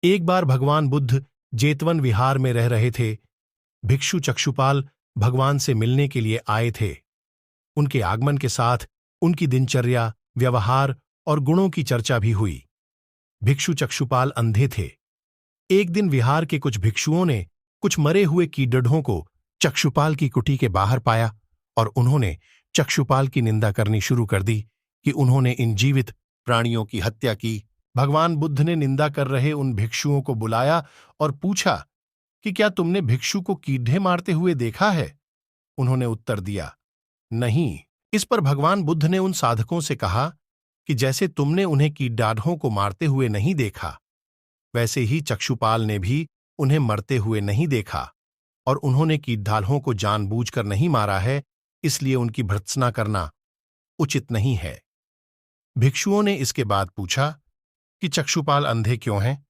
एक बार भगवान बुद्ध जेतवन विहार में रह रहे थे। भिक्षु चक्षुपाल भगवान से मिलने के लिए आए थे। उनके आगमन के साथ उनकी दिनचर्या, व्यवहार और गुणों की चर्चा भी हुई। भिक्षु चक्षुपाल अंधे थे। एक दिन विहार के कुछ भिक्षुओं ने कुछ मरे हुए कीड़ों को चक्षुपाल की कुटी के बाहर पाया और उन्होंने चक्षुपाल की निंदा करनी शुरू कर दी कि उन्होंने इन जीवित प्राणियों की हत्या की। भगवान बुद्ध ने निंदा कर रहे उन भिक्षुओं को बुलाया और पूछा कि क्या तुमने भिक्षु को कीड़े मारते हुए देखा है? उन्होंने उत्तर दिया, नहीं। इस पर भगवान बुद्ध ने उन साधकों से कहा कि जैसे तुमने उन्हें कीड़ों को मारते हुए नहीं देखा, वैसे ही चक्षुपाल ने भी उन्हें मरते हुए नहीं देखा और उन्होंने कीड़ों को जानबूझकर नहीं मारा है, इसलिए उनकी भर्त्सना करना उचित नहीं है। भिक्षुओं ने इसके बाद पूछा कि चक्षुपाल अंधे क्यों हैं?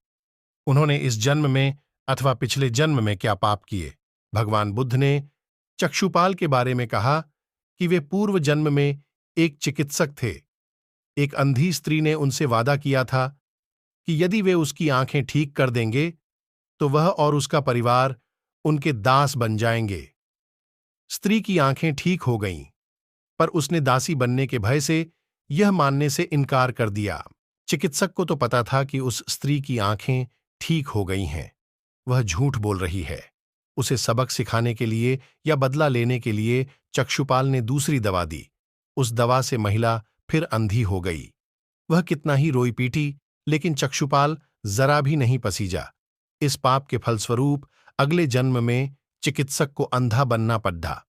उन्होंने इस जन्म में अथवा पिछले जन्म में क्या पाप किए? भगवान बुद्ध ने चक्षुपाल के बारे में कहा कि वे पूर्व जन्म में एक चिकित्सक थे। एक अंधी स्त्री ने उनसे वादा किया था कि यदि वे उसकी आंखें ठीक कर देंगे तो वह और उसका परिवार उनके दास बन जाएंगे। स्त्री की आंखें ठीक हो गईं, पर उसने दासी बनने के भय से यह मानने से इनकार कर दिया। चिकित्सक को तो पता था कि उस स्त्री की आंखें ठीक हो गई हैं। वह झूठ बोल रही है। उसे सबक सिखाने के लिए या बदला लेने के लिए चक्षुपाल ने दूसरी दवा दी। उस दवा से महिला फिर अंधी हो गई। वह कितना ही रोई पीटी, लेकिन चक्षुपाल जरा भी नहीं पसीजा। इस पाप के फलस्वरूप अगले जन्म में चिकित्सक को अंधा बनना पड़ा।